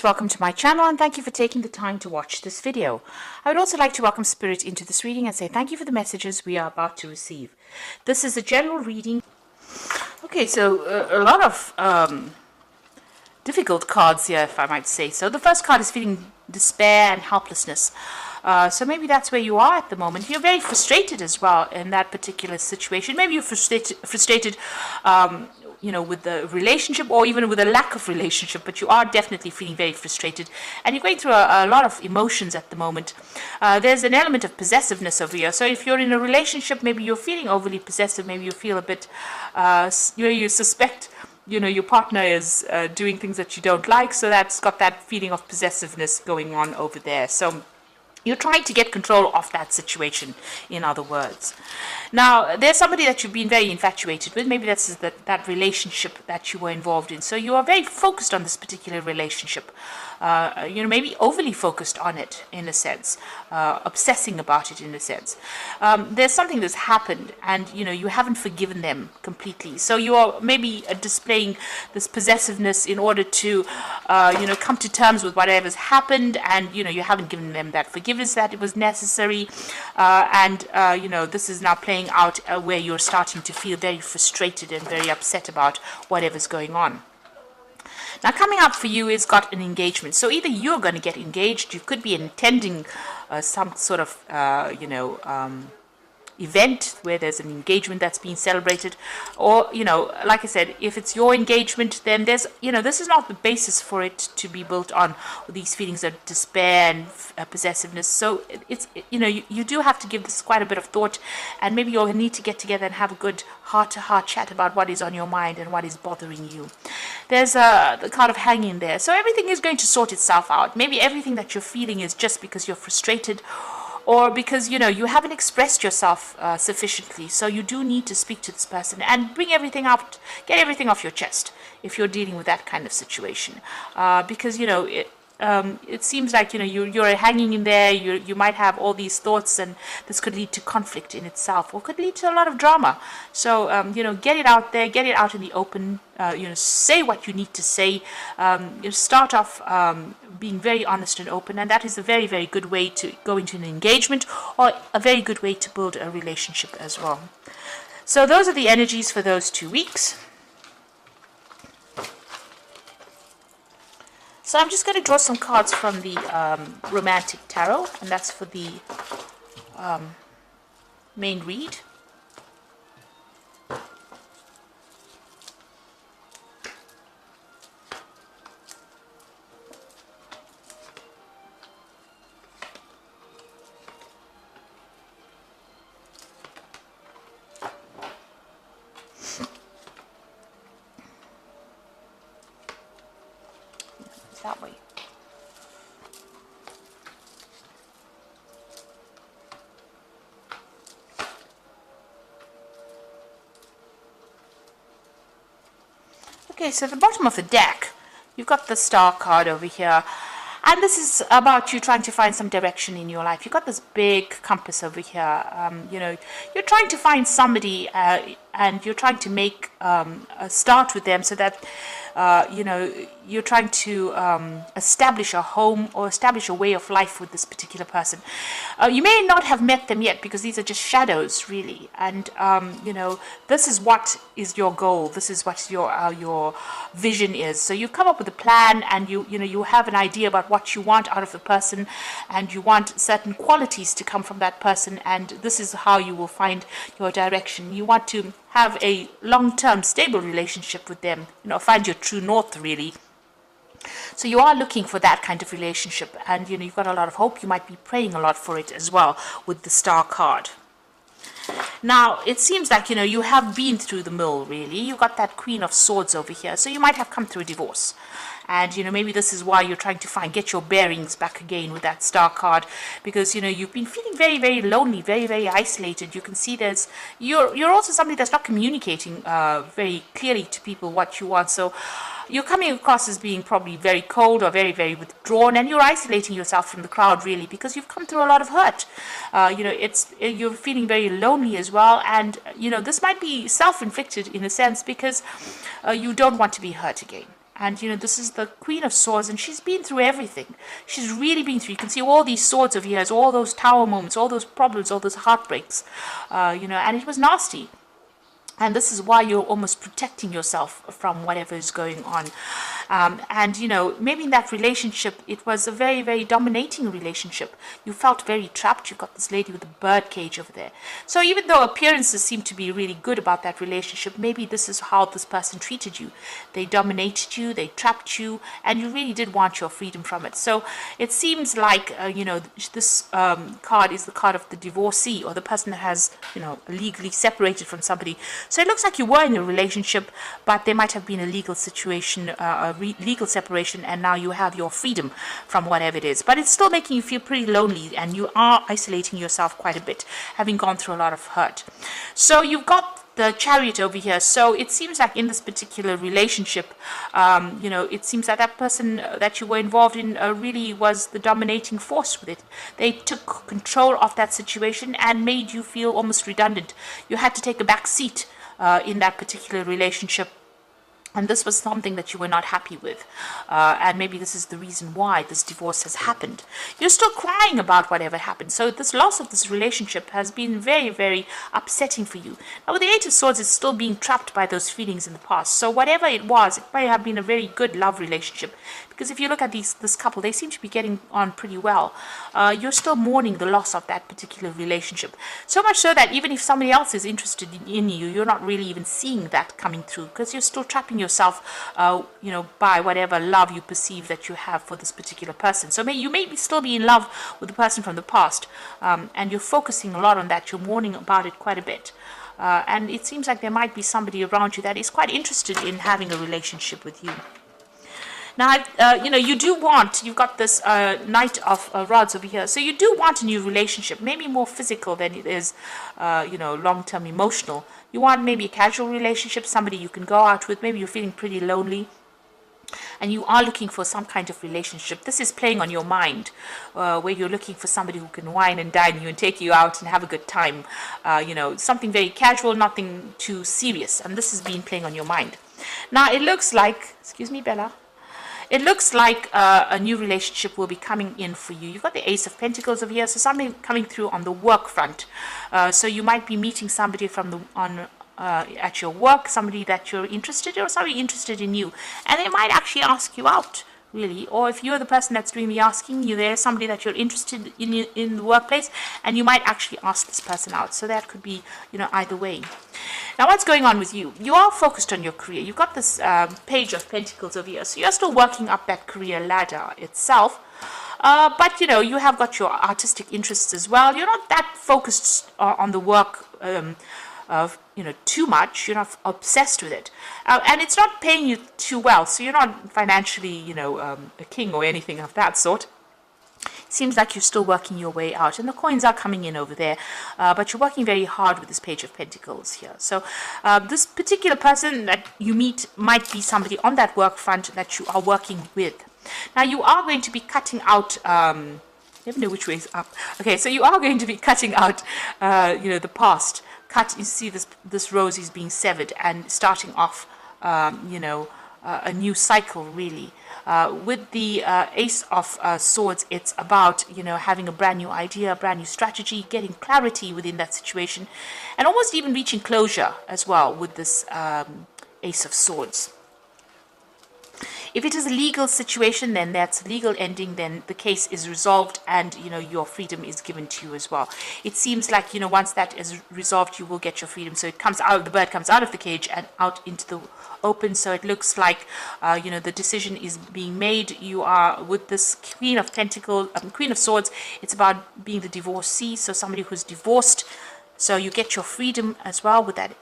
Welcome to my channel and thank you for taking the time to watch this video. I would also like to welcome Spirit into this reading and say thank you for the messages we are about to receive. This is a general reading. Okay, so a lot of difficult cards here, if I might say so. The first card is feeling despair and helplessness. So maybe that's where you are at the moment. You're very frustrated as well in that particular situation. Maybe you're frustrated with the relationship or even with a lack of relationship, but you are definitely feeling very frustrated and you're going through a lot of emotions at the moment. There's an element of possessiveness over here. So if you're in a relationship, maybe you're feeling overly possessive, maybe you feel a bit, you suspect your partner is doing things that you don't like, so that's got that feeling of possessiveness going on over there. So you're trying to get control of that situation, in other words. Now, there's somebody that you've been very infatuated with. Maybe that's that relationship that you were involved in. So you are very focused on this particular relationship. Maybe overly focused on it, in a sense. Obsessing about it, in a sense. There's something that's happened, and, you haven't forgiven them completely. So you are maybe displaying this possessiveness in order to, come to terms with whatever's happened, and, you haven't given them that forgiveness that it was necessary. This is now playing out where you're starting to feel very frustrated and very upset about whatever's going on. Now, coming up for you is got an engagement. So either you're going to get engaged, you could be intending some sort of, event where there's an engagement that's being celebrated, or like I said, if it's your engagement, then there's this is not the basis for it to be built on these feelings of despair and possessiveness. So you do have to give this quite a bit of thought, and maybe you'll need to get together and have a good heart-to-heart chat about what is on your mind and what is bothering you. There's the card of hanging there, so everything is going to sort itself out. Maybe everything that you're feeling is just because you're frustrated, or because you haven't expressed yourself sufficiently. So you do need to speak to this person and bring everything out, get everything off your chest if you're dealing with that kind of situation. Because it seems like you're hanging in there. You might have all these thoughts, and this could lead to conflict in itself, or could lead to a lot of drama. So get it out there, get it out in the open. Say what you need to say. Start off being very honest and open, and that is a very, very good way to go into an engagement, or a very good way to build a relationship as well. So those are the energies for those 2 weeks. So I'm just going to draw some cards from the Romantic Tarot, and that's for the main read. That way. Okay, so at the bottom of the deck, you've got the Star card over here. And this is about you trying to find some direction in your life. You've got this big compass over here. You're trying to find somebody, and you're trying to make a start with them, so that you're trying to establish a home or establish a way of life with this particular person. You may not have met them yet, because these are just shadows, really. And this is what is your goal. This is what your vision is. So you come up with a plan, and you have an idea about what you want out of the person, and you want certain qualities to come from that person, and this is how you will find your direction. You want to have a long-term stable relationship with them, find your true north, really. So you are looking for that kind of relationship, and you've got a lot of hope. You might be praying a lot for it as well with the Star card. Now, it seems like, you have been through the mill, really. You've got that Queen of Swords over here, so you might have come through a divorce. And, maybe this is why you're trying to get your bearings back again with that Star card, because, you've been feeling very, very lonely, very, very isolated. You can see you're also somebody that's not communicating very clearly to people what you want. So you're coming across as being probably very cold or very, very withdrawn, and you're isolating yourself from the crowd, really, because you've come through a lot of hurt. You're feeling very lonely as well, and this might be self-inflicted in a sense, because you don't want to be hurt again. And, this is the Queen of Swords, and she's been through everything. She's really been through. You can see all these swords of yours, all those tower moments, all those problems, all those heartbreaks, and it was nasty. And this is why you're almost protecting yourself from whatever is going on. And, maybe in that relationship, it was a very, very dominating relationship. You felt very trapped. You've got this lady with a bird cage over there. So even though appearances seem to be really good about that relationship, maybe this is how this person treated you. They dominated you, they trapped you, and you really did want your freedom from it. So it seems like, this card is the card of the divorcee, or the person that has, legally separated from somebody. So it looks like you were in a relationship, but there might have been a legal situation, legal separation, and now you have your freedom from whatever it is. But it's still making you feel pretty lonely, and you are isolating yourself quite a bit, having gone through a lot of hurt. So you've got the Chariot over here. So it seems like in this particular relationship, it seems that that person that you were involved in really was the dominating force with it. They took control of that situation and made you feel almost redundant. You had to take a back seat in that particular relationship. And this was something that you were not happy with. And maybe this is the reason why this divorce has happened. You're still crying about whatever happened. So this loss of this relationship has been very, very upsetting for you. Now with the Eight of Swords, it's still being trapped by those feelings in the past. So whatever it was, it might have been a very good love relationship. Because if you look at this couple, they seem to be getting on pretty well. You're still mourning the loss of that particular relationship. So much so that even if somebody else is interested in you, you're not really even seeing that coming through, because you're still trapping yourself, by whatever love you perceive that you have for this particular person. So you may still be in love with the person from the past, and you're focusing a lot on that. You're mourning about it quite a bit. And it seems like there might be somebody around you that is quite interested in having a relationship with you. Now, you've got this Knight of Rods over here. So you do want a new relationship, maybe more physical than it is, long-term emotional. You want maybe a casual relationship, somebody you can go out with. Maybe you're feeling pretty lonely, and you are looking for some kind of relationship. This is playing on your mind, where you're looking for somebody who can wine and dine you and take you out and have a good time. Something very casual, nothing too serious. And this has been playing on your mind. Now, it looks like, excuse me, Bella. It looks like a new relationship will be coming in for you. You've got the Ace of Pentacles over here, so something coming through on the work front. So you might be meeting somebody at your work, somebody that you're interested in, or somebody interested in you. And they might actually ask you out, really. Or if you're the person that's doing the asking, there's somebody that you're interested in the workplace, and you might actually ask this person out. So that could be, either way. Now, what's going on with you? You are focused on your career. You've got this Page of Pentacles over here. So you're still working up that career ladder itself. But, you have got your artistic interests as well. You're not that focused on the work too much. You're not obsessed with it. And it's not paying you too well. So you're not financially, a king or anything of that sort. Seems like you're still working your way out, and the coins are coming in over there, but you're working very hard with this Page of Pentacles here. So this particular person that you meet might be somebody on that work front that you are working with. Now, you are going to be cutting out, never know which way is up. Okay, so you are going to be cutting out, the past. You see this rose is being severed and starting off, a new cycle, really. With the Ace of Swords, it's about, having a brand new idea, a brand new strategy, getting clarity within that situation, and almost even reaching closure as well with this Ace of Swords. If it is a legal situation, then that's a legal ending, then the case is resolved, and, your freedom is given to you as well. It seems like, once that is resolved, you will get your freedom. So it comes out, the bird comes out of the cage and out into the open. So it looks like, the decision is being made. You are with this Queen of Pentacles, Queen of Swords. It's about being the divorcee, so somebody who's divorced. So you get your freedom as well with that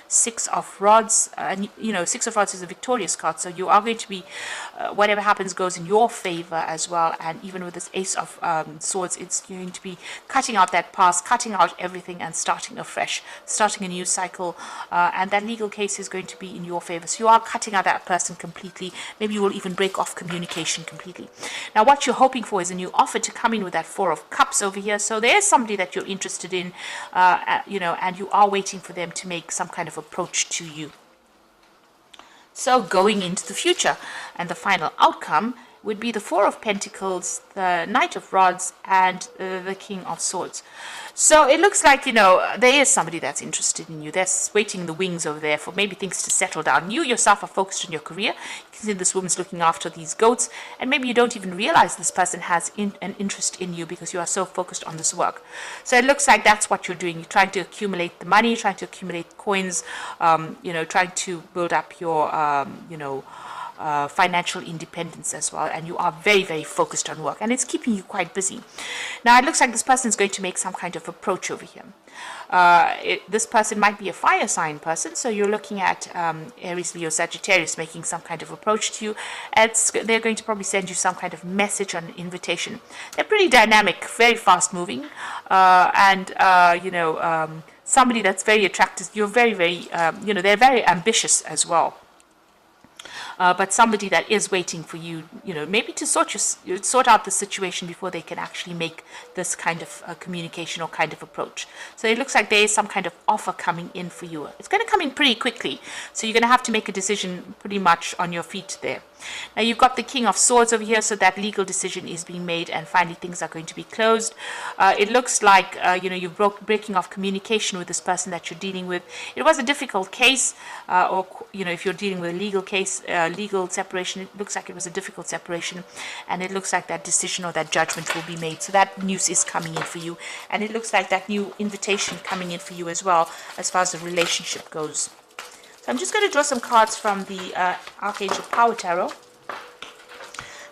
Six of Rods. And, Six of Rods is a victorious card. So you are going to be, whatever happens goes in your favor as well. And even with this Ace of Swords, it's going to be cutting out that past, cutting out everything and starting afresh, starting a new cycle. And that legal case is going to be in your favor. So you are cutting out that person completely. Maybe you will even break off communication completely. Now, what you're hoping for is a new offer to come in with that Four of Cups over here. So there's somebody that you're interested in, and you are waiting for them to make some kind of approach to you. So going into the future, and the final outcome would be the Four of Pentacles, the Knight of Rods, and the King of Swords. So it looks like, you know, there is somebody that's interested in you. They're waiting in the wings over there for maybe things to settle down. You yourself are focused on your career. You can see this woman's looking after these goats, and maybe you don't even realize this person has an interest in you because you are so focused on this work. So it looks like that's what you're doing. You're trying to accumulate the money, trying to accumulate coins, you know, trying to build up your, you know, financial independence as well, and you are very, very focused on work, and it's keeping you quite busy. Now it looks like this person is going to make some kind of approach over here. This person might be a fire sign person, so you're looking at Aries, Leo, Sagittarius making some kind of approach to you. They're going to probably send you some kind of message or an invitation. They're pretty dynamic, very fast moving, and you know, somebody that's very attractive. You're very, very, you know, they're very ambitious as well. But somebody that is waiting for you, you know, maybe to sort out the situation before they can actually make this kind of communication or kind of approach. So it looks like there is some kind of offer coming in for you. It's going to come in pretty quickly, so you're going to have to make a decision pretty much on your feet there. Now you've got the King of Swords over here, so that legal decision is being made, and finally things are going to be closed. It looks like you know, you're breaking off communication with this person that you're dealing with. It was a difficult case, or you know, if you're dealing with a legal case, legal separation, it looks like it was a difficult separation, and it looks like that decision or that judgment will be made. So that news is coming in for you, and it looks like that new invitation coming in for you as well, as far as the relationship goes. So I'm just going to draw some cards from the Archangel Power Tarot.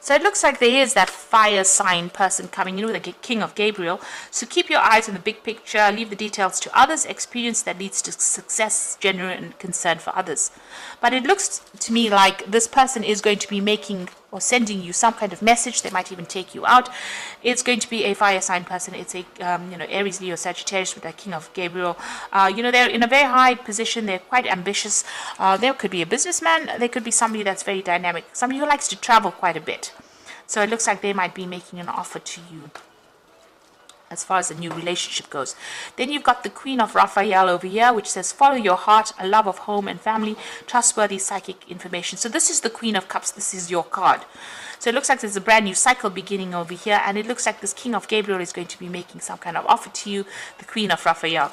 So it looks like there is that fire sign person coming in with the King of Gabriel. So keep your eyes on the big picture, leave the details to others, experience that leads to success, genuine concern for others. But it looks to me like this person is going to be making or sending you some kind of message. They might even take you out. It's going to be a fire sign person. It's a you know, Aries, Leo, Sagittarius with that King of Gabriel. You know, they're in a very high position. They're quite ambitious. There could be a businessman. There could be somebody that's very dynamic. Somebody who likes to travel quite a bit. So it looks like they might be making an offer to you as far as the new relationship goes. Then you've got the Queen of Raphael over here, which says, follow your heart, a love of home and family, trustworthy psychic information. So this is the Queen of Cups. This is your card. So it looks like there's a brand new cycle beginning over here, and it looks like this King of Gabriel is going to be making some kind of offer to you, the Queen of Raphael.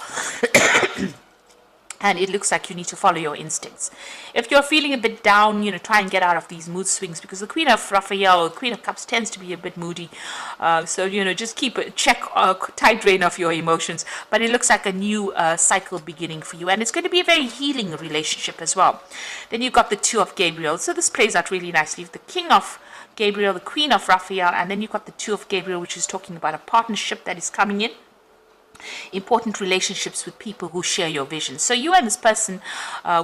And it looks like you need to follow your instincts. If you're feeling a bit down, you know, try and get out of these mood swings, because the Queen of Raphael, or Queen of Cups, tends to be a bit moody. So, you know, just keep a tight rein of your emotions. But it looks like a new cycle beginning for you. And it's going to be a very healing relationship as well. Then you've got the Two of Gabriel. So this plays out really nicely. The King of Gabriel, the Queen of Raphael, and then you've got the Two of Gabriel, which is talking about a partnership that is coming in. Important relationships with people who share your vision. So you and this person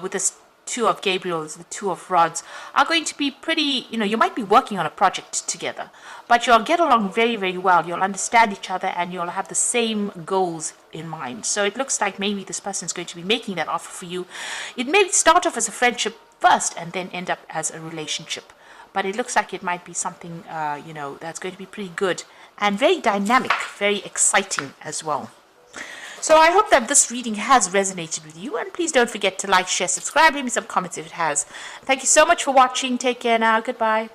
with this Two of Gabriel, the Two of Rods, are going to be pretty, you know, you might be working on a project together, but you'll get along very, very well. You'll understand each other, and you'll have the same goals in mind. So it looks like maybe this person is going to be making that offer for you. It may start off as a friendship first and then end up as a relationship. But it looks like it might be something, you know, that's going to be pretty good and very dynamic, very exciting as well. So I hope that this reading has resonated with you, and please don't forget to like, share, subscribe, leave me some comments if it has. Thank you so much for watching. Take care now. Goodbye.